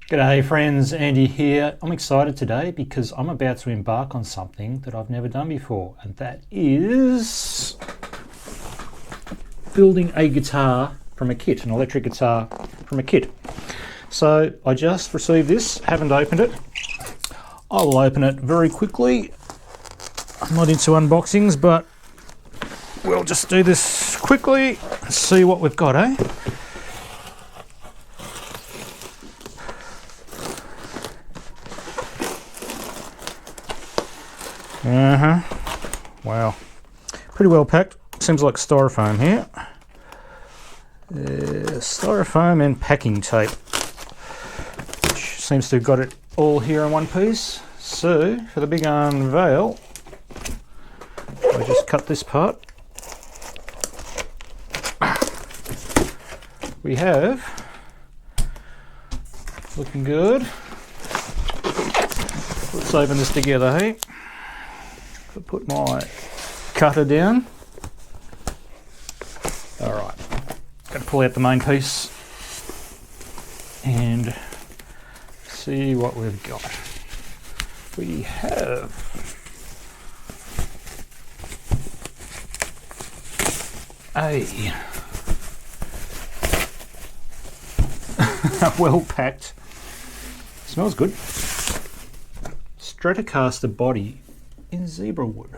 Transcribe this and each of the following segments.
G'day friends, Andy here. I'm excited today because I'm about to embark on something that I've never done before, and that is building a guitar from a kit, an electric guitar from a kit. So I just received this, haven't opened it. I will open it very quickly. I'm not into unboxings, but we'll just do this quickly and see what we've got, eh? Wow. Pretty well packed. Seems like styrofoam here. Styrofoam and packing tape. Which seems to have got it all here in one piece. So, for the big unveil, I just cut this part. We have, looking good. Let's open this together, hey? I'll put my cutter down. Alright, gotta pull out the main piece and see what we've got. We have a well packed, smells good, Stratocaster body in zebra wood.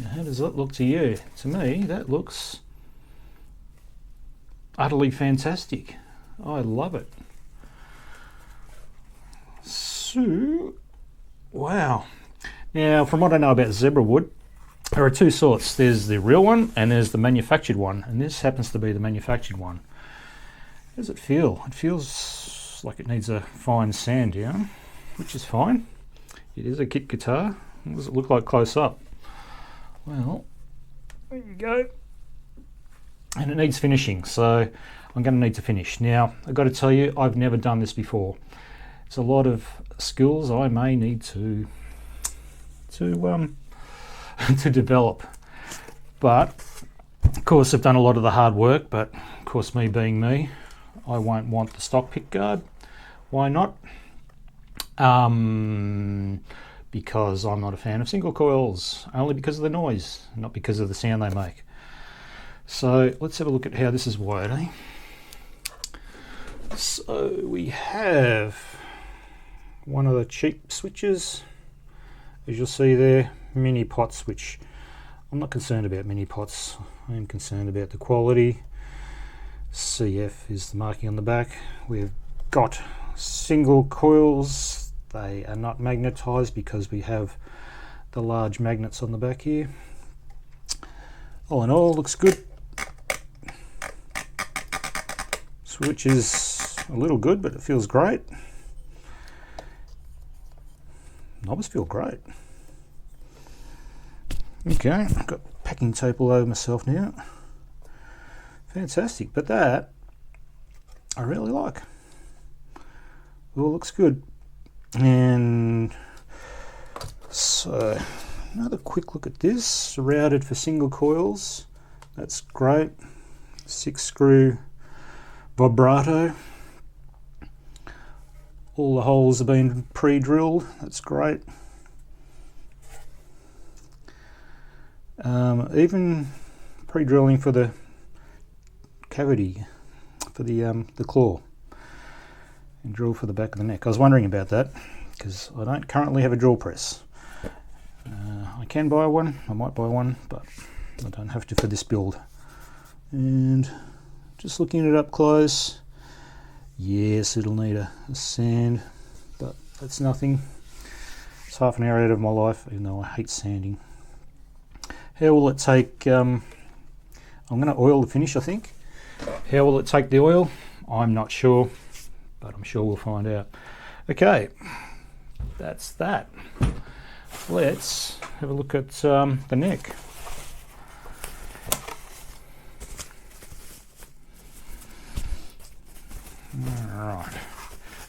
Now, how does that look to you? To me, that looks utterly fantastic. I love it. So, wow. Now, from what I know about zebra wood, there are two sorts. There's the real one and there's the manufactured one, and this happens to be the manufactured one. How does it feel? It feels like it needs a fine sand down, which is fine. It is a kit guitar. What does it look like close up? Well, there you go. And it needs finishing, so I'm going to need to finish. Now, I've got to tell you, I've never done this before. It's a lot of skills I may need to to develop. But, of course, I've done a lot of the hard work, but, of course, me being me, I won't want the stock pickguard. Why not? Because I'm not a fan of single coils, only because of the noise, not because of the sound they make. So let's have a look at how this is wired, eh? So we have one of the cheap switches, as you'll see there, mini pot switch. I'm not concerned about mini pots, I am concerned about the quality. CF is the marking on the back. We've got single coils. They are not magnetized because we have the large magnets on the back here. All in all, looks good. Switch is a little good, but it feels great. Knobs feel great. Okay, I've got packing tape all over myself now. Fantastic, but that I really like. It all looks good. And so another quick look at this, routed for single coils. That's great. 6-screw vibrato. All the holes have been pre-drilled. That's great. Even pre-drilling for the cavity, for the claw, and drill for the back of the neck. I was wondering about that because I don't currently have a drill press. I can buy one, I might buy one, but I don't have to for this build. And just looking at it up close, yes, it'll need a sand, but that's nothing. It's half an hour out of my life, even though I hate sanding. How will it take, I'm going to oil the finish, I think. How will it take the oil? I'm not sure, but I'm sure we'll find out. Okay, that's that. Let's have a look at the neck. Alright.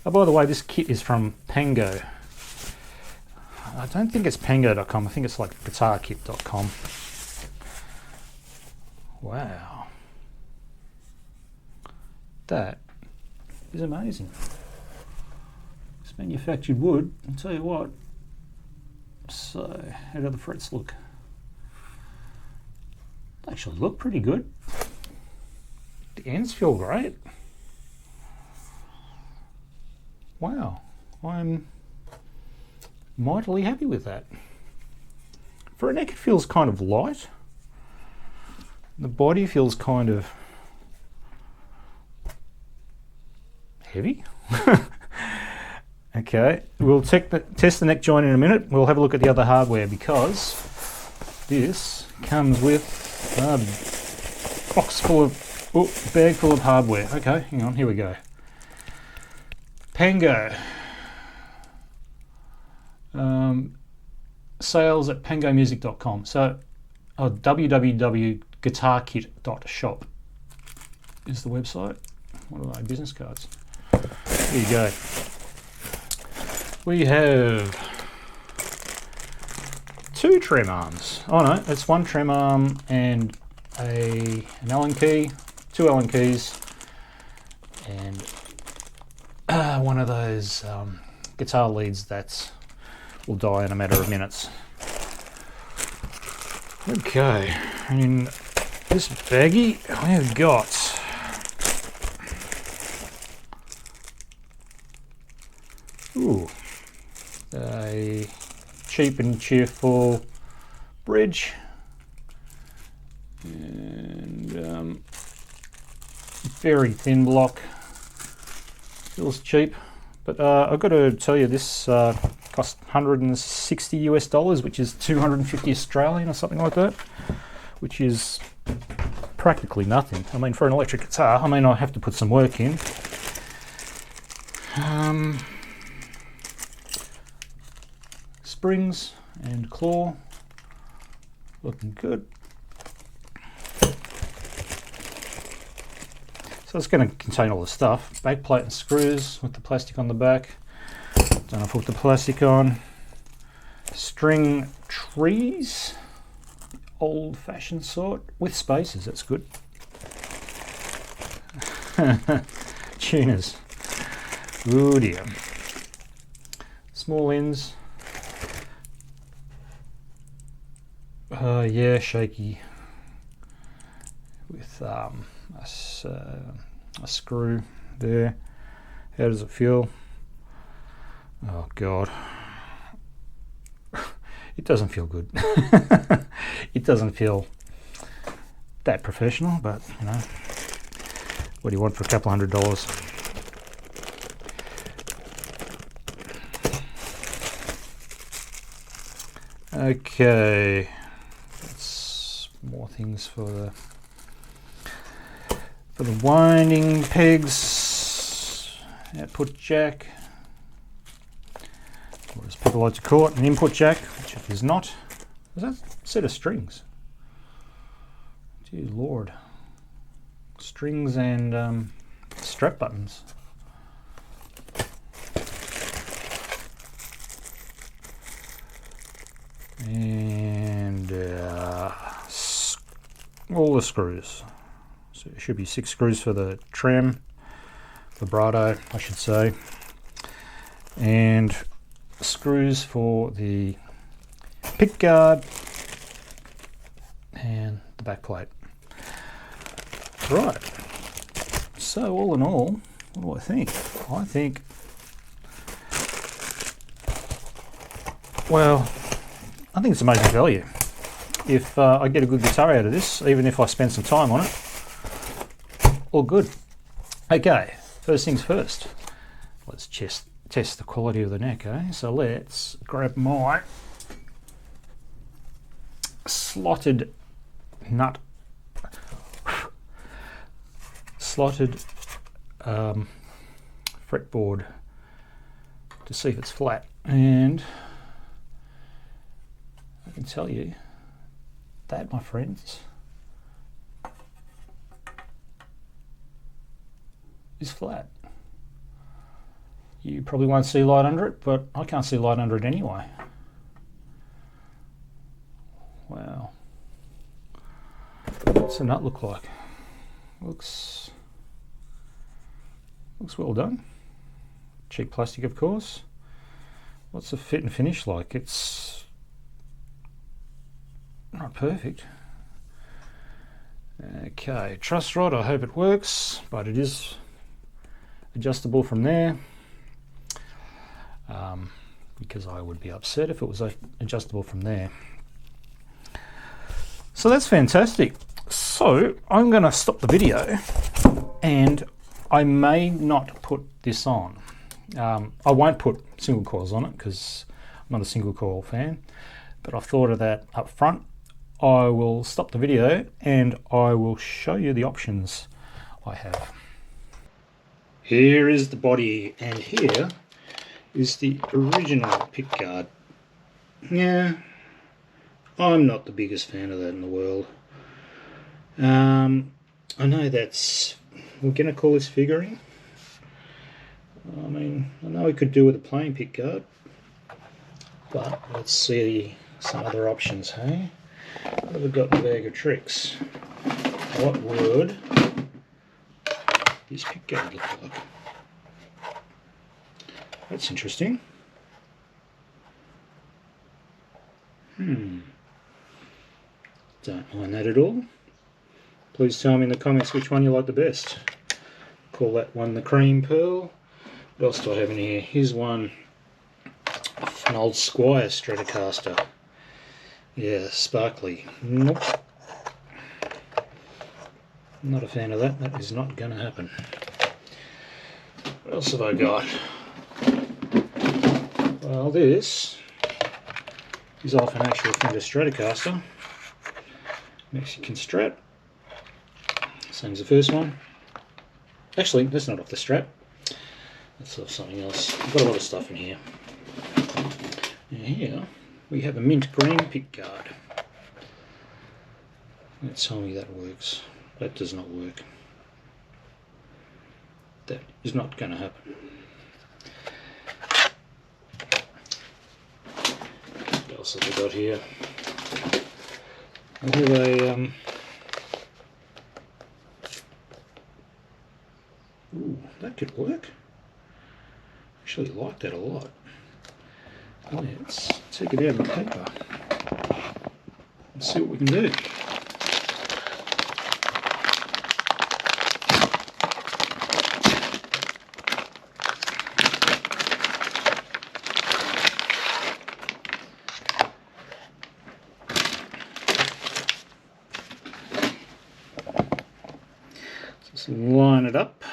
Oh, by the way, this kit is from Pango. I don't think it's pango.com, I think it's like guitarkit.com. Wow. That is amazing. It's manufactured wood, I'll tell you what. So, how do the frets look? They actually look pretty good. The ends feel great. Wow, I'm mightily happy with that. For a neck, it feels kind of light. The body feels kind of heavy. Okay, we'll test the neck joint in a minute. We'll have a look at the other hardware because this comes with a bag full of hardware. Okay, hang on, here we go. Pango. Sales at pangomusic.com. So, www.guitarkit.shop is the website. What are they? Business cards. Here you go. We have 2 trem arms. Oh no, it's 1 trem arm and an Allen key, 2 Allen keys, and one of those guitar leads that will die in a matter of minutes. Okay, and in this baggie I have got a cheap and cheerful bridge and very thin block. Feels cheap, but I've got to tell you this cost $160 US, which is 250 Australian or something like that, which is practically nothing. I mean, for an electric guitar, I mean, I have to put some work in. Springs and claw, looking good. So it's going to contain all the stuff. Back plate and screws with the plastic on the back. Don't know if I put the plastic on. String trees, old-fashioned sort, with spacers, that's good. Tuners. Oh dear. Small ends. Yeah, shaky. With a screw there. How does it feel? Oh God. It doesn't feel good. It doesn't feel that professional, but you know, what do you want for a couple $100? Okay, that's more things for the winding pegs. Output jack, or as people like to call it, an input jack, which it is not. Is that a set of strings? Dear Lord. Strings and strap buttons. And all the screws. So it should be 6 screws for the trem, vibrato, I should say, and screws for the pickguard and the back plate. Right. So all in all, what do I think? I think, well, I think it's amazing value. If I get a good guitar out of this, even if I spend some time on it, all good. Okay, first things first. Let's test the quality of the neck, eh? So let's grab my slotted fretboard to see if it's flat, and I can tell you that, my friends, is flat. You probably won't see light under it, but I can't see light under it anyway. Wow. What's the nut look like? Looks Looks well done. Cheap plastic, of course. What's the fit and finish like? It's not perfect. Okay, truss rod, I hope it works, but it is adjustable from there. Because I would be upset if it was adjustable from there. So that's fantastic. So I'm going to stop the video, and I may not put this on. I won't put single coils on it because I'm not a single coil fan, but I've thought of that up front. I will stop the video and I will show you the options I have. Here is the body, and here is the original Pickguard. Yeah, I'm not the biggest fan of that in the world. I know that's, we're going to call this figuring. I mean, I know we could do with a plain Pickguard, but let's see some other options, hey? What have we got in the bag of tricks? What would this Pickguard look like? That's interesting. Don't mind that at all. Please tell me in the comments which one you like the best. Call that one the cream pearl. What else do I have in here? Here's one, an old Squire Stratocaster. Yeah, sparkly. Nope. Not a fan of that. That is not going to happen. What else have I got? Well, this is off an actual Fender Stratocaster. Mexican Strat. Same as the first one. Actually, that's not off the Strat. That's off something else. I've got a lot of stuff in here. And here we have a mint green Pickguard. Let's tell me that works. That does not work. That is not going to happen. What else have we got here? I have a ooh, that could work. Actually like that a lot. Let's take it out of the paper and see what we can do. Just line it up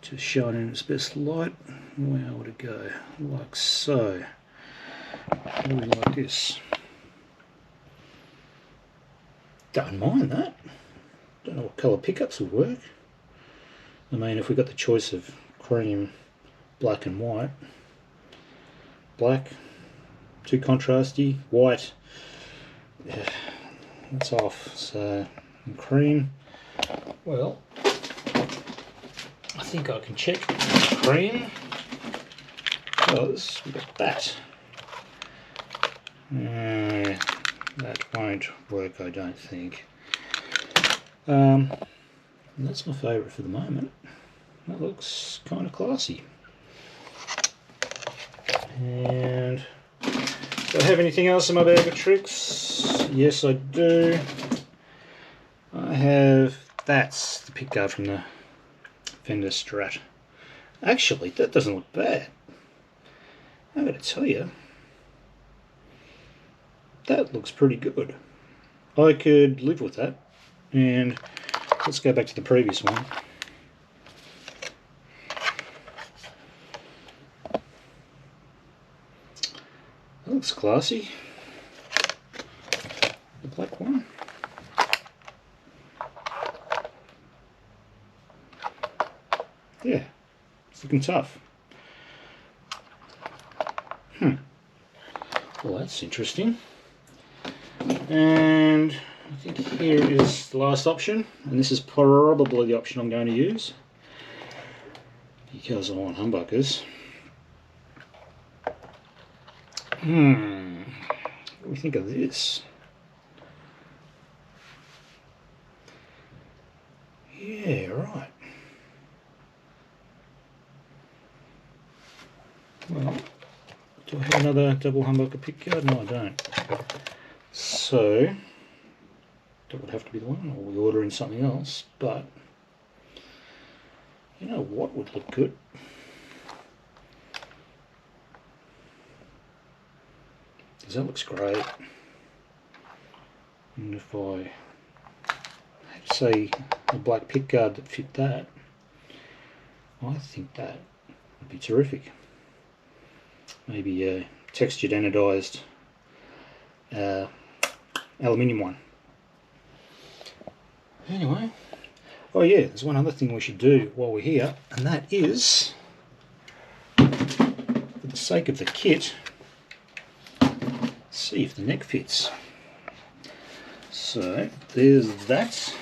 to show it in its best light. Where would it go? Like so. Maybe like this. Don't mind that. Don't know what colour pickups would work. I mean, if we got the choice of cream, black and white. Black, too contrasty. White, yeah, that's off. So, and cream, well, I think I can check cream because we've got that. That won't work, I don't think. That's my favourite for the moment. That looks kind of classy. And do I have anything else in my bag of tricks? Yes, I do. I have, that's the Pickguard from the Fender Strat. Actually, that doesn't look bad. I'm going to tell you, that looks pretty good. I could live with that. And let's go back to the previous one. That looks classy. The black one. Yeah, it's looking tough. Well, that's interesting. And I think here is the last option, and this is probably the option I'm going to use because I want humbuckers. What do we think of this? Yeah, right. Well, do I have another double humbucker pickguard? No, I don't. So that would have to be the one, or we order in something else. But you know what would look good? Because that looks great. And if I had, say, a black pickguard that fit that, I think that would be terrific. Maybe a textured anodized aluminium one. Anyway, oh yeah, there's one other thing we should do while we're here, and that is, for the sake of the kit, see if the neck fits. So there's that.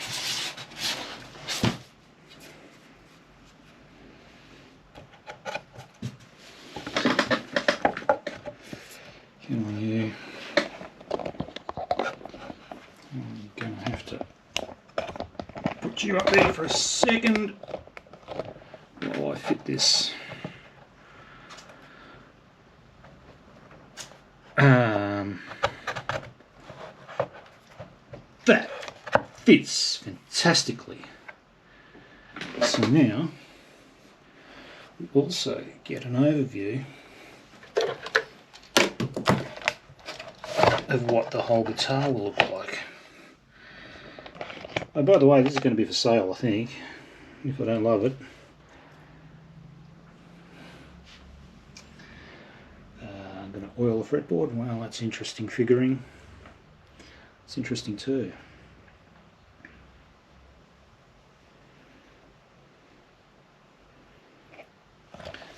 Come on, you. I'm going to have to put you up there for a second while I fit this. That fits fantastically. So now we also get an overview of what the whole guitar will look like. Oh, by the way, this is going to be for sale, I think, if I don't love it. I'm going to oil the fretboard. Wow, that's interesting figuring. It's interesting too.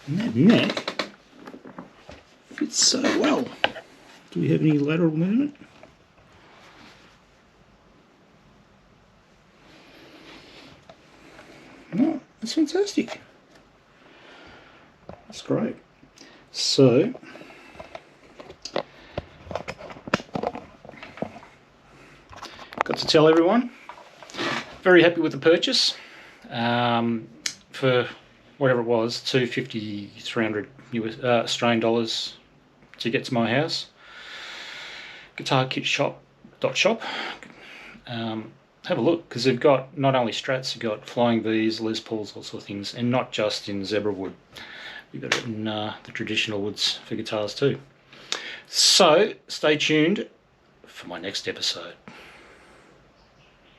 And that neck fits so well. Do we have any lateral movement? No, that's fantastic. That's great. So, got to tell everyone, very happy with the purchase. For whatever it was, $250, $300 Australian dollars to get to my house. Guitarkitshop.shop. Have a look, because they've got not only Strats, they've got Flying V's, Les Pauls, all sorts of things, and not just in zebra wood. You've got it in the traditional woods for guitars too. So stay tuned for my next episode.